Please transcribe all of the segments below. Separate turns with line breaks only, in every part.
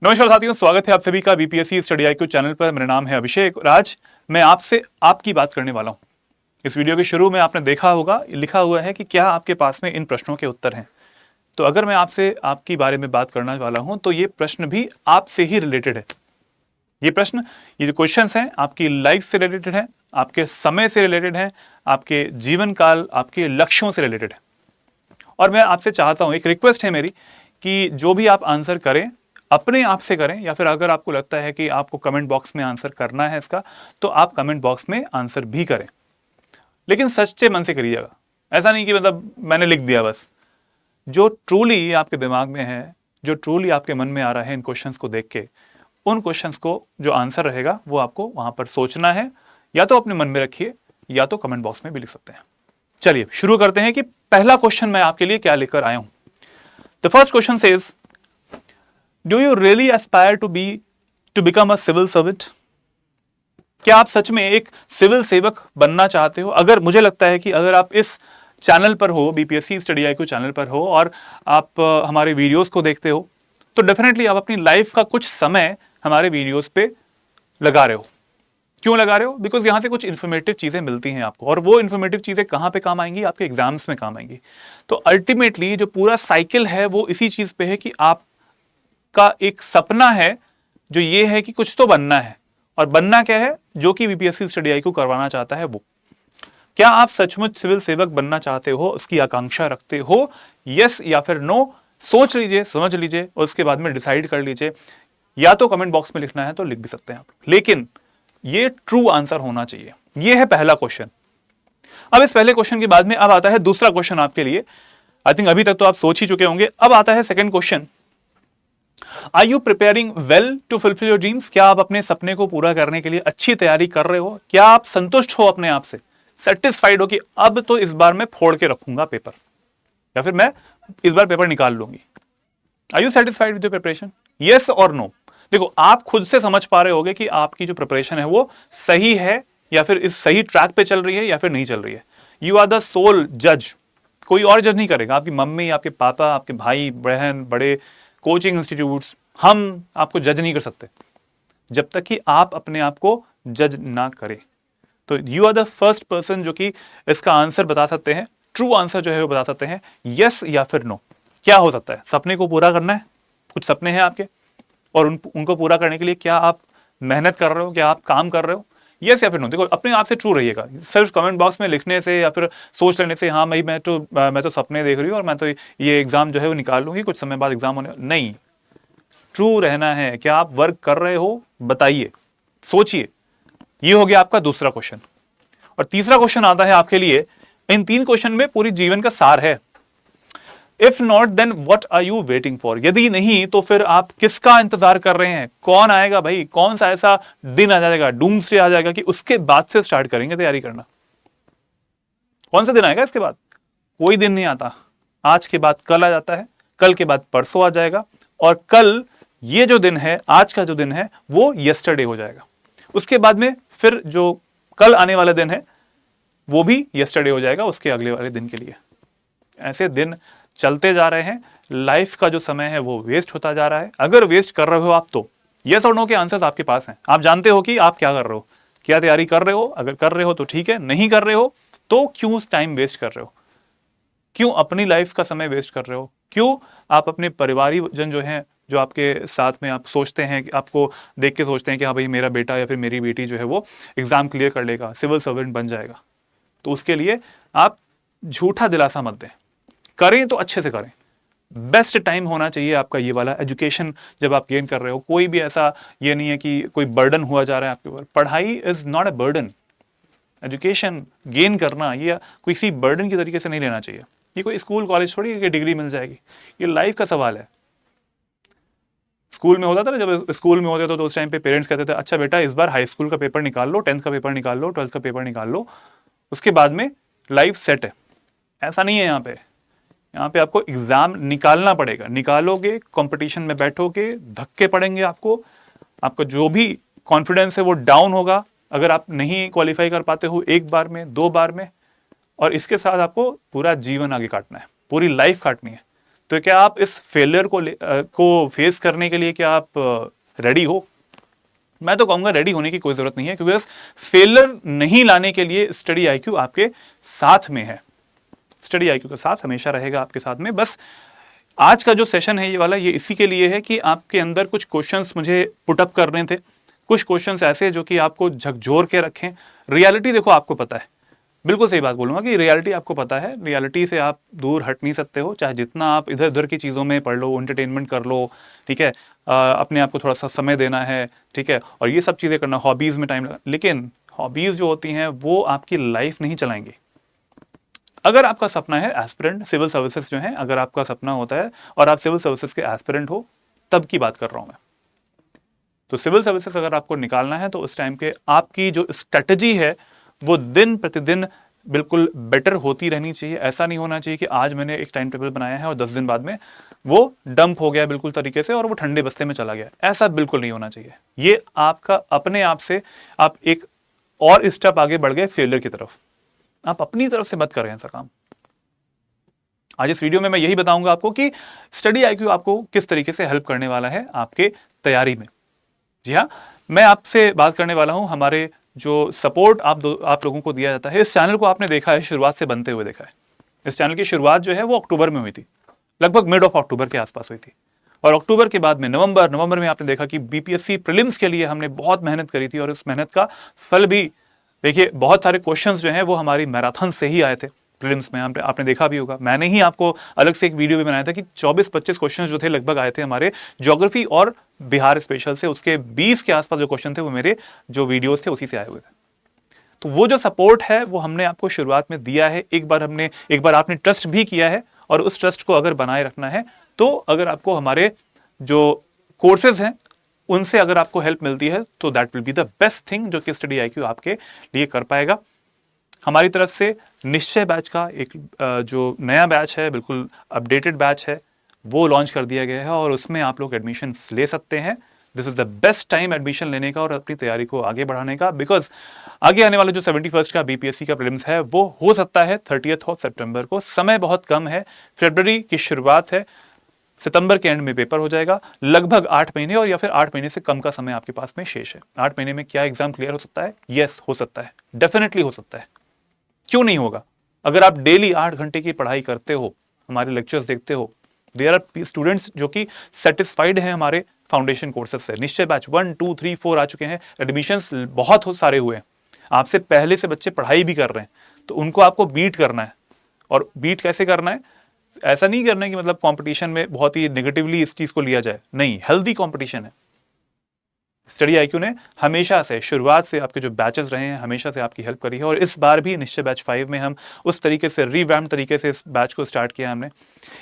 नमस्कार साथियों, स्वागत है आप सभी का बीपीएससी स्टडी आईक्यू चैनल पर। मेरा नाम है अभिषेक और आज मैं आपसे आपकी बात करने वाला हूं। इस वीडियो के शुरू में आपने देखा होगा, लिखा हुआ है कि क्या आपके पास में इन प्रश्नों के उत्तर हैं। तो अगर मैं आपसे आपकी बारे में बात करने वाला हूं तो ये प्रश्न भी आपसे ही रिलेटेड है। ये प्रश्न, ये जो क्वेश्चन हैं आपकी लाइफ से रिलेटेड है, आपके समय से रिलेटेड है, आपके जीवन काल, आपके लक्ष्यों से रिलेटेड है। और मैं आपसे चाहता हूं, एक रिक्वेस्ट है मेरी कि जो भी आप आंसर करें अपने आप से करें, या फिर अगर आपको लगता है कि आपको कमेंट बॉक्स में आंसर करना है इसका, तो आप कमेंट बॉक्स में आंसर भी करें, लेकिन सच्चे मन से करिएगा। ऐसा नहीं कि मतलब मैंने लिख दिया बस। जो ट्रूली आपके दिमाग में है, जो ट्रूली आपके मन में आ रहा है इन क्वेश्चंस को देख के, उन क्वेश्चंस को जो आंसर रहेगा वो आपको वहां पर सोचना है, या तो अपने मन में रखिए या तो कमेंट बॉक्स में भी लिख सकते हैं। चलिए शुरू करते हैं कि पहला क्वेश्चन मैं आपके लिए क्या लेकर आया हूं। The first question says, Do you really aspire to become a civil servant? क्या आप सच में एक सिविल सेवक बनना चाहते हो? अगर मुझे लगता है कि अगर आप इस चैनल पर हो, बीपीएससी स्टडी आईक्यू चैनल पर हो और आप हमारे वीडियोस को देखते हो, तो डेफिनेटली आप अपनी लाइफ का कुछ समय हमारे वीडियोस पे लगा रहे हो। क्यों लगा रहे हो? बिकॉज यहां से कुछ इंफॉर्मेटिव चीजें मिलती हैं आपको, और वो इंफॉर्मेटिव चीजें कहां पे काम आएंगी? आपके एग्जाम्स में काम आएंगी। तो अल्टीमेटली जो पूरा साइकिल है वो इसी चीज पे है कि आप का एक सपना है जो ये है कि कुछ तो बनना है, और बनना क्या है जो कि बीपीएससी स्टडी आईक्यू करवाना चाहता है वो। क्या आप सचमुच सिविल सेवक बनना चाहते हो? उसकी आकांक्षा रखते हो? यस या फिर नो? सोच लीजिए, समझ लीजिए और उसके बाद में डिसाइड कर लीजिए। या तो कमेंट बॉक्स में लिखना है तो लिख भी सकते हैं आप, लेकिन ये ट्रू आंसर होना चाहिए। ये है पहला क्वेश्चन। अब इस पहले क्वेश्चन के बाद में अब आता है दूसरा क्वेश्चन आपके लिए। आई थिंक अभी तक तो आप सोच ही चुके होंगे। अब आता है second question, are you preparing well to fulfil your dreams? क्या आप अपने सपने को पूरा करने के लिए अच्छी तैयारी कर रहे हो? क्या आप संतुष्ट हो अपने आप से, सेटिस्फाइड हो कि अब तो इस बार मैं फोड़ के रखूंगा पेपर, या फिर मैं इस बार पेपर निकाल लूंगी? Are you satisfied with your preparation? Yes और नो? देखो, आप खुद से समझ पा रहे होगे कि आपकी जो प्रिपरेशन है वो सही है, या फिर इस सही ट्रैक पे चल रही है, या फिर नहीं चल रही है। यू आर द सोल जज। कोई और जज नहीं करेगा। आपकी मम्मी, आपके पापा, आपके भाई बहन, बड़े कोचिंग इंस्टीट्यूट्स, हम आपको जज नहीं कर सकते जब तक कि आप अपने आप को जज ना करें। तो you are the first person जो कि इसका आंसर बता सकते हैं, ट्रू आंसर जो है वो बता सकते हैं, यस या फिर नो। क्या हो सकता है? सपने को पूरा करना है, कुछ सपने हैं आपके, और उनको पूरा करने के लिए क्या आप मेहनत कर रहे हो, क्या आप काम कर रहे हो? यस या फिर नो? देखो, अपने आप से ट्रू रहिएगा। सिर्फ कमेंट बॉक्स में लिखने से या फिर सोच लेने से, हाँ भाई मैं तो सपने देख रही हूँ और मैं तो ये एग्जाम जो है वो निकाल लूंगी, कुछ समय बाद एग्जाम होने, नहीं। ट्रू रहना है। क्या आप वर्क कर रहे हो? बताइए, सोचिए। ये हो गया आपका दूसरा क्वेश्चन। और तीसरा क्वेश्चन आता है आपके लिए। इन तीन क्वेश्चन में पूरी जीवन का सार है। If not then what are you waiting for? यदि नहीं तो फिर आप किसका इंतजार कर रहे हैं? कौन आएगा भाई? कौन सा ऐसा दिन आ जाएगा, डूम्सडे आ जाएगा कि उसके बाद से स्टार्ट करेंगे तैयारी करना? कौन सा दिन आएगा इसके बाद? कोई दिन नहीं आता। आज के बाद कल आ जाता है, कल के बाद परसों आ जाएगा, और कल ये जो दिन है, आज का जो दिन है, वो यस्टरडे हो जाएगा। उसके बाद में फिर जो कल आने वाला दिन है वो भी यस्टरडे हो जाएगा उसके अगले वाले दिन के लिए। ऐसे दिन चलते जा रहे हैं। लाइफ का जो समय है वो वेस्ट होता जा रहा है। अगर वेस्ट कर रहे हो आप तो यस और नो के आंसर्स आपके पास हैं। आप जानते हो कि आप क्या कर रहे हो, क्या तैयारी कर रहे हो। अगर कर रहे हो तो ठीक है, नहीं कर रहे हो तो क्यों टाइम वेस्ट कर रहे हो? क्यों अपनी लाइफ का समय वेस्ट कर रहे हो? क्यों आप अपने परिवारीजन जो हैं, जो आपके साथ में आप सोचते हैं कि आपको देख के सोचते हैं कि हाँ भाई मेरा बेटा या फिर मेरी बेटी जो है वो एग्जाम क्लियर कर लेगा, सिविल सर्वेंट बन जाएगा, तो उसके लिए आप झूठा दिलासा मत दें। करें तो अच्छे से करें। बेस्ट टाइम होना चाहिए आपका ये वाला। एजुकेशन जब आप गेन कर रहे हो, कोई भी ऐसा ये नहीं है कि कोई बर्डन हुआ जा रहा है आपके ऊपर। पढ़ाई is not a burden. Education gain करना ये किसी बर्डन की तरीके से नहीं लेना चाहिए। ये कोई स्कूल कॉलेज थोड़ी कि डिग्री मिल जाएगी। ये लाइफ का सवाल है। स्कूल में होता था ना, जब स्कूल में होते तो उस टाइम पे पेरेंट्स कहते थे अच्छा बेटा इस बार हाई स्कूल का पेपर निकाल लो, 10th का पेपर निकाल लो, 12th का पेपर निकाल लो, उसके बाद में लाइफ सेट है। ऐसा नहीं है। यहाँ पे आपको एग्जाम निकालना पड़ेगा। निकालोगे, कंपटीशन में बैठोगे, धक्के पड़ेंगे आपको, आपका जो भी कॉन्फिडेंस है वो डाउन होगा अगर आप नहीं क्वालिफाई कर पाते हो एक बार में, 2 बार में। और इसके साथ आपको पूरा जीवन आगे काटना है, पूरी लाइफ काटनी है। तो क्या आप इस फेलियर को फेस करने के लिए क्या आप रेडी हो? मैं तो कहूंगा रेडी होने की कोई जरूरत नहीं है, क्योंकि फेलियर नहीं लाने के लिए स्टडी आईक्यू आपके साथ में है। स्टडी आईक्यू के साथ हमेशा रहेगा आपके साथ में। बस आज का जो सेशन है ये वाला, ये इसी के लिए है कि आपके अंदर कुछ क्वेश्चंस मुझे पुटअप करने थे, कुछ क्वेश्चंस ऐसे जो कि आपको झकझोर के रखें। रियलिटी देखो आपको पता है, बिल्कुल सही बात बोलूंगा कि रियलिटी आपको पता है, रियलिटी से आप दूर हट नहीं सकते हो, चाहे जितना आप इधर उधर की चीज़ों में पढ़ लो, एंटरटेनमेंट कर लो, ठीक है, अपने आप को थोड़ा सा समय देना है, ठीक है, और ये सब चीज़ें करना, हॉबीज़ में टाइम लगा, लेकिन हॉबीज़ जो होती हैं वो आपकी लाइफ नहीं चलाएंगी। अगर आपका सपना है एस्पिरेंट सिविल सर्विसेज जो है, अगर आपका सपना होता है और आप सिविल सर्विसेज के एस्पिरेंट हो, तब की बात कर रहा हूं मैं। तो सिविल सर्विसेज अगर आपको निकालना है तो उस टाइम के आपकी जो स्ट्रेटजी है वो दिन प्रतिदिन बिल्कुल बेटर होती रहनी चाहिए। ऐसा नहीं होना चाहिए कि आज मैंने एक टाइम टेबल बनाया है और 10 दिन बाद में वो डंप हो गया बिल्कुल तरीके से और वो ठंडे बस्ते में चला गया। ऐसा बिल्कुल नहीं होना चाहिए। ये आपका अपने आप से आप एक और स्टेप आगे बढ़ गए फेलियर की तरफ। आप अपनी तरफ से मत करें ऐसा काम। आज इस वीडियो में मैं यही बताऊंगा आपको कि स्टडी आईक्यू आपको किस तरीके से हेल्प करने वाला है आपके तैयारी में। जी हाँ, मैं आपसे बात करने वाला हूं हमारे जो सपोर्ट आप लोगों को दिया जाता है। इस चैनल को आपने देखा है शुरुआत से बनते हुए देखा है। इस चैनल की शुरुआत जो है वो अक्टूबर में हुई थी, लगभग मिड ऑफ अक्टूबर के आसपास हुई थी, और अक्टूबर के बाद में नवंबर में आपने देखा कि बीपीएससी प्रीलिम्स के लिए हमने बहुत मेहनत करी थी और इस मेहनत का फल भी देखिए, बहुत सारे क्वेश्चंस जो हैं वो हमारी मैराथन से ही आए थे प्रीलिम्स में। आपने देखा भी होगा, मैंने ही आपको अलग से एक वीडियो भी बनाया था कि 24-25 क्वेश्चंस जो थे लगभग आए थे हमारे ज्योग्राफी और बिहार स्पेशल से। उसके 20 के आसपास जो क्वेश्चन थे वो मेरे जो वीडियोस थे उसी से आए हुए थे। तो वो जो सपोर्ट है वो हमने आपको शुरुआत में दिया है। एक बार आपने ट्रस्ट भी किया है, और उस ट्रस्ट को अगर बनाए रखना है तो अगर आपको हमारे जो कोर्सेज हैं उनसे अगर आपको हेल्प मिलती है तो that will be the best thing जो कि स्टडी आईक्यू आपके लिए कर पाएगा। हमारी तरफ से निश्चय बैच का एक जो नया बैच है, बिल्कुल अपडेटेड बैच है, वो लॉन्च कर दिया गया है और उसमें आप लोग एडमिशन ले सकते हैं। This is the best time admission लेने का और अपनी तैयारी को आगे बढ़ाने का, बिकॉज आगे आने वाले जो 71st का बीपीएससी का प्रीलिम्स है वो हो सकता है 30 सितंबर को। समय बहुत कम है, फरवरी की शुरुआत है, सितंबर के एंड में पेपर हो जाएगा। लगभग 8 महीने और या फिर 8 महीने से कम का समय आपके पास में शेष है। 8 महीने में क्या एग्जाम क्लियर हो सकता है? यस, हो सकता है, डेफिनेटली हो सकता है। क्यों नहीं होगा? अगर आप डेली 8 घंटे की पढ़ाई करते हो, हमारे लेक्चर्स देखते हो, देयर आर स्टूडेंट्स जो कि सेटिस्फाइड हैं हमारे फाउंडेशन कोर्सेज से। निश्चय बैच 1, 2, 3, 4 आ चुके हैं, एडमिशंस बहुत सारे हुए हैं, आपसे पहले से बच्चे पढ़ाई भी कर रहे हैं, तो उनको आपको बीट करना है। और बीट कैसे करना है? ऐसा नहीं करना है कि मतलब कंपटीशन में बहुत ही नेगेटिवली इस चीज को लिया जाए, नहीं, हेल्दी कंपटीशन है। स्टडी आईक्यू ने हमेशा से, शुरुआत से आपके जो बैचेस रहे हैं हमेशा से आपकी हेल्प करी है, और इस बार भी निश्चय बैच 5 में हम उस तरीके से रिवैम्प तरीके से इस बैच को स्टार्ट किया हमने।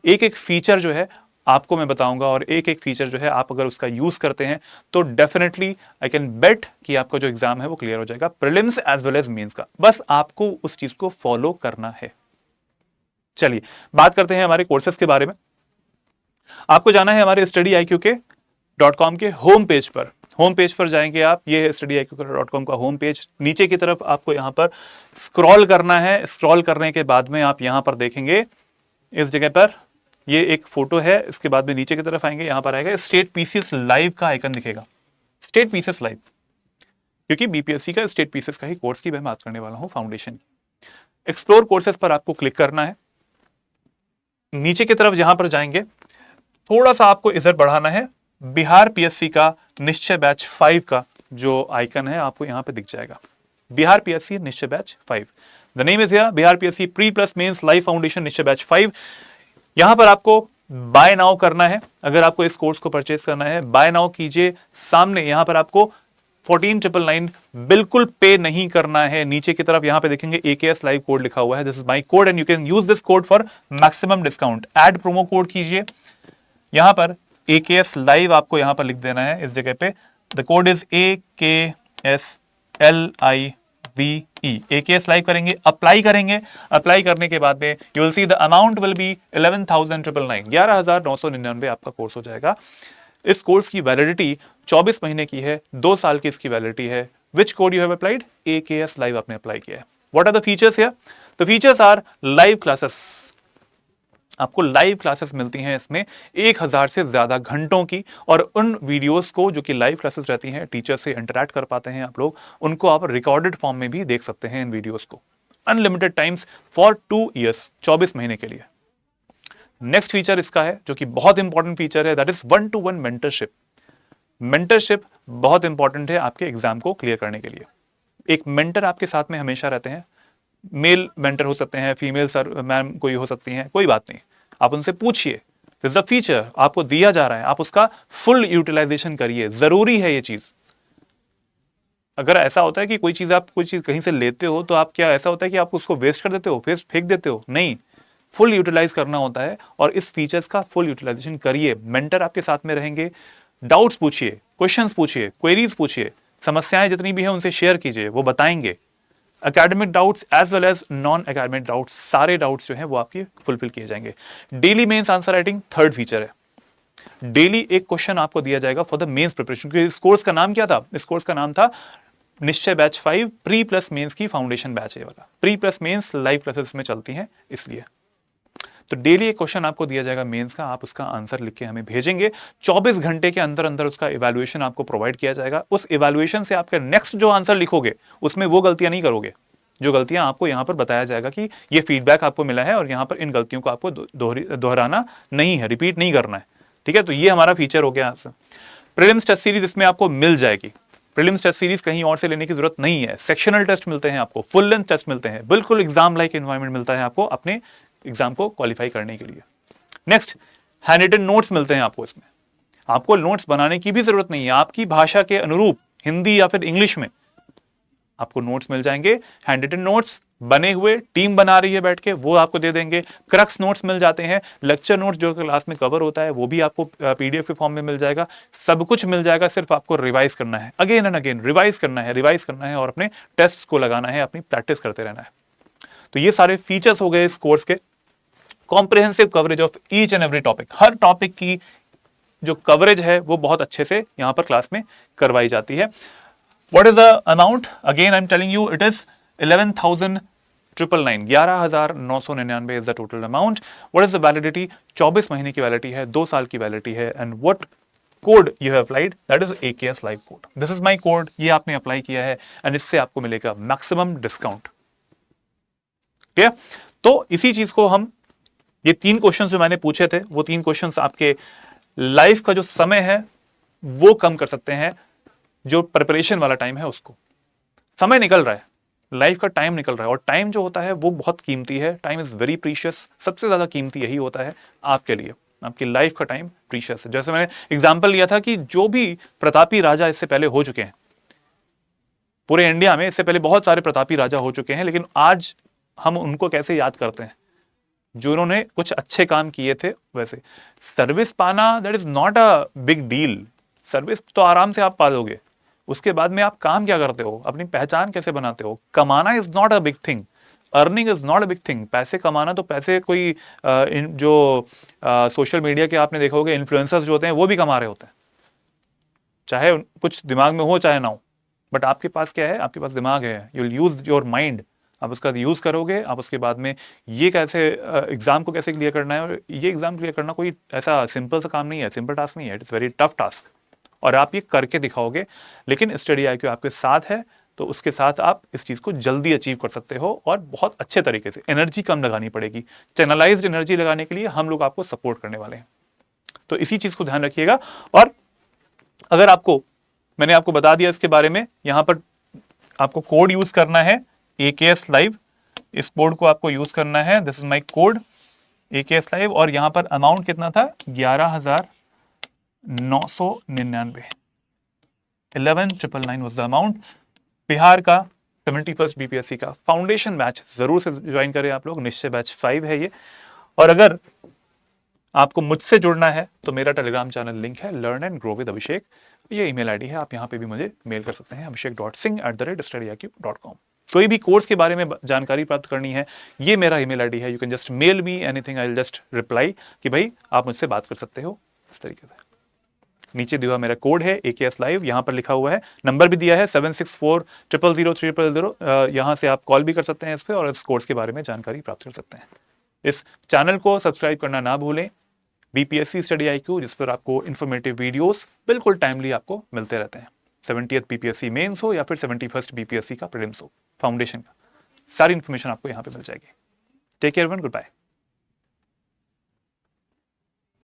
एक एक फीचर जो है आपको मैं बताऊंगा, और एक एक फीचर जो है आप अगर उसका यूज करते हैं तो डेफिनेटली आई कैन बेट कि आपका जो एग्जाम है वो क्लियर हो जाएगा, prelims as well as mains का। बस आपको उस चीज को फॉलो करना है। चलिए बात करते हैं हमारे कोर्सेज के बारे में। आपको जाना है हमारे studyIQ.com के होम पेज पर। होम पेज पर जाएंगे आप, ये है studyIQ.com का होम पेज। नीचे की तरफ आपको यहां पर स्क्रॉल करना है। स्क्रॉल करने के बाद में आप यहां पर देखेंगे, इस जगह पर ये एक फोटो है, इसके बाद में नीचे की तरफ आएंगे, यहां पर आएगा स्टेट पीसीएस लाइव का आइकन दिखेगा। स्टेट पीसीएस लाइव, क्योंकि बीपीएससी का स्टेट पीसीएस का ही कोर्स की मैं बात करने वाला हूं, फाउंडेशन की। एक्सप्लोर कोर्सेज पर आपको क्लिक करना है। नीचे की तरफ जहां पर जाएंगे, थोड़ा सा आपको इधर बढ़ाना है, बिहार पीएससी का निश्चय बैच 5 का जो आइकन है आपको यहां पे दिख जाएगा। Bihar PSC Nishchay batch 5, the name is here, Bihar PSC pre plus mains live foundation Nishchay batch 5। यहां पर आपको बाय नाउ करना है। अगर आपको इस कोर्स को परचेज करना है, बाय नाउ कीजिए। सामने यहां पर आपको 14,999 बिल्कुल पे नहीं करना है। नीचे की तरफ यहां पे देखेंगे AKS लाइव कोड लिखा हुआ है, this is my code and you can use this code for maximum discount. Add promo code कीजिए, यहां पर AKS लाइव आपको यहां पर लिख देना है इस जगह पे। The code is AKSLIVE। AKS live करेंगे, अप्लाई करेंगे। अप्लाई करने के बाद में you will see the amount will be 11,999, 11,999 आपका कोर्स हो जाएगा। इस कोर्स की वैलिडिटी 24 महीने की है, 2 साल की इसकी वैलिडिटी है। Which code you have applied? AKS live आपने अप्लाई किया है। What are the features here? The features are live classes, आपको लाइव क्लासेस मिलती हैं इसमें 1000 से ज़्यादा घंटों की, और उन वीडियोस को जो कि लाइव क्लासेस रहती हैं, टीचर से इंटरैक्ट कर पाते हैं आप लोग, उनको आप रिकॉर्डेड फॉर्म में भी देख सकते हैं इन वीडियोस को, अनलिमिटेड टाइम्स फॉर 2 ईयर्स, 24 महीने के लिए। नेक्स्ट फीचर इसका है जो कि बहुत इंपॉर्टेंट फीचर है, that is 1-to-1 mentorship. Mentorship बहुत इंपॉर्टेंट है आपके एग्जाम को क्लियर करने के लिए। एक मेंटर आपके साथ में हमेशा रहते हैं, मेल मेंटर हो सकते हैं, फीमेल सर मैम कोई हो सकती हैं, कोई बात नहीं, आप उनसे पूछिए, दिस द फीचर आपको दिया जा रहा है, आप उसका फुल यूटिलाइजेशन करिए, जरूरी है ये चीज। अगर ऐसा होता है कि कोई चीज कहीं से लेते हो तो आप क्या, ऐसा होता है कि आप उसको वेस्ट कर देते हो, फेंक देते हो, नहीं, फुल यूटिलाइज करना होता है, और इस फीचर्स का फुल यूटिलाइजेशन करिए। मेंटर आपके साथ में रहेंगे, डाउट्स पूछिए, क्वेश्चंस पूछिए, क्वेरीज पूछिए, समस्याएं जितनी भी हैं उनसे शेयर कीजिए, वो बताएंगे। Academic doubts as well as non academic doubts, सारे डाउट्स जो हैं वो आपके फुलफिल किए जाएंगे। Daily mains answer writing third feature है। डेली एक क्वेश्चन आपको दिया जाएगा फॉर द मेंस प्रिपरेशन। इस कोर्स का नाम क्या था? इस कोर्स का नाम था Nishchay batch 5 pre plus mains की फाउंडेशन बैच है वाला। Pre plus mains live classes में चलती हैं इसलिए। तो डेली एक क्वेश्चन आपको दिया जाएगा मेंस का, आप उसका आंसर लिख के हमें भेजेंगे। 24 घंटे के अंदर अंदर उसका इवैल्यूएशन आपको प्रोवाइड किया जाएगा। उस इवैल्यूएशन से आपका नेक्स्ट जो आंसर लिखोगे उसमें वो गलतियां नहीं करोगे, जो गलतियां आपको यहां पर बताया जाएगा कि ये फीडबैक आपको मिला है और यहां पर इन गलतियों को आपको दोहराना नहीं है, रिपीट नहीं करना है। ठीक है, तो ये हमारा फीचर हो गया आपसे। प्रीलिम्स टेस्ट सीरीज इसमें आपको मिल जाएगी। प्रीलिम्स टेस्ट सीरीज कहीं और से लेने की जरूरत नहीं है। सेक्शनल टेस्ट मिलते हैं आपको, फुल लेंथ टेस्ट मिलते हैं, बिल्कुल एग्जाम लाइक एनवायरनमेंट मिलता है आपको अपने एग्जाम को क्वालिफाई करने के लिए। नेक्स्ट, हैंड रिटन नोट्स मिलते हैं आपको इसमें। आपको नोट्स बनाने की भी जरूरत नहीं है, आपकी भाषा के अनुरूप हिंदी या फिर इंग्लिश में आपको नोट्स मिल जाएंगे। हैंड रिटन नोट्स बने हुए, टीम बना रही है बैठ के, वो आपको दे देंगे। क्रक्स नोट्स मिल जाते हैं, लेक्चर नोट्स जो क्लास में कवर होता है वो भी आपको पीडीएफ के फॉर्म में मिल जाएगा। सब कुछ मिल जाएगा, सिर्फ आपको रिवाइज करना है, अगेन एंड अगेन रिवाइज करना है और अपने टेस्ट को लगाना है, अपनी प्रैक्टिस करते रहना है। तो ये सारे फीचर्स हो गए इस कोर्स के। Comprehensive coverage of each and every topic, her topic की जो कवरेज है वो बहुत अच्छे से यहां पर क्लास में करवाई जाती है। What is the amount? Again, I'm telling you, it is 11,999. 11,999 is the total amount. What is the validity? 24 महीने की वैलिडिटी है, 2 साल की वैलिडिटी है। And what code you have applied? That is AKS Live code. This is my code. ये आपने apply किया है and इससे आपको मिलेगा मैक्सिमम डिस्काउंट। ठीक है, तो इसी चीज को हम, ये 3 क्वेश्चंस जो मैंने पूछे थे, वो 3 क्वेश्चंस आपके लाइफ का जो समय है वो कम कर सकते हैं। जो प्रिपरेशन वाला टाइम है उसको, समय निकल रहा है, लाइफ का टाइम निकल रहा है, और टाइम जो होता है वो बहुत कीमती है। टाइम इज वेरी प्रीशियस, सबसे ज्यादा कीमती यही होता है आपके लिए, आपकी लाइफ का टाइम प्रीशियस है। जैसे मैंने एग्जांपल लिया था कि जो भी प्रतापी राजा इससे पहले हो चुके हैं, पूरे इंडिया में इससे पहले बहुत सारे प्रतापी राजा हो चुके हैं, लेकिन आज हम उनको कैसे याद करते हैं? जो उन्होंने कुछ अच्छे काम किए थे। वैसे सर्विस पाना, that is not a big deal. Service तो आराम से आप पा लोगे, उसके बाद में आप काम क्या करते हो, अपनी पहचान कैसे बनाते हो, कमाना is not a big thing, earning is not a big thing. पैसे कमाना तो पैसे कोई जो सोशल मीडिया के आपने देखा होगा इन्फ्लुएंसर्स जो होते हैं वो भी कमा रहे होते हैं, चाहे कुछ दिमाग में हो चाहे ना हो, बट आपके पास क्या है, आपके पास दिमाग है, you will use your mind, आप उसका यूज करोगे, आप उसके बाद में ये कैसे एग्जाम को कैसे क्लियर करना है। और ये एग्जाम क्लियर करना कोई ऐसा सिंपल सा काम नहीं है, सिंपल टास्क नहीं है, it is very tough task, और आप ये करके दिखाओगे। लेकिन स्टडी IQ आपके साथ है, तो उसके साथ आप इस चीज को जल्दी अचीव कर सकते हो, और बहुत अच्छे तरीके से। एनर्जी कम लगानी पड़ेगी, चैनलाइज्ड एनर्जी लगाने के लिए हम लोग आपको सपोर्ट करने वाले हैं, तो इसी चीज को ध्यान रखिएगा। और अगर आपको, मैंने आपको बता दिया इसके बारे में, यहां पर आपको कोड यूज करना है AKS Live, इस कोड को आपको यूज करना है, this is my code AKS Live, और यहां पर अमाउंट कितना था, 11,999, 11,999 was the amount। बिहार का 71st BPSC का फाउंडेशन बैच जरूर से ज्वाइन करें आप लोग, निश्चय बैच 5 है ये। और अगर आपको मुझसे जुड़ना है तो मेरा टेलीग्राम चैनल लिंक है, लर्न एंड ग्रो विद अभिषेक, ये ईमेल आईडी है, आप यहाँ पे भी मुझे मेल कर सकते हैं, abhishek.singh@studyIQ.com। कोई भी कोर्स के बारे में जानकारी प्राप्त करनी है, ये मेरा ईमेल आईडी है, you can just mail me anything, I will just reply कि भाई आप मुझसे बात कर सकते हो, इस तरीके से। नीचे दिया हुआ मेरा कोड है AKS Live, यहाँ पर लिखा हुआ है, नंबर भी दिया है 76400300, यहाँ से आप कॉल भी कर सकते हैं इस पर, और इस कोर्स के बारे में जानकारी प्राप्त कर सकते हैं। इस चैनल को सब्सक्राइब करना ना भूलें, बीपीएससी स्टडी IQ, जिस पर आपको इन्फॉर्मेटिव वीडियोस बिल्कुल टाइमली आपको मिलते रहते हैं। 70th बीपीएससी मेंस हो या फिर 71st बीपीएससी का प्रीलिम्स हो, फाउंडेशन का, सारी इन्फॉर्मेशन आपको यहाँ पे मिल जाएगी। Take care everyone, good bye.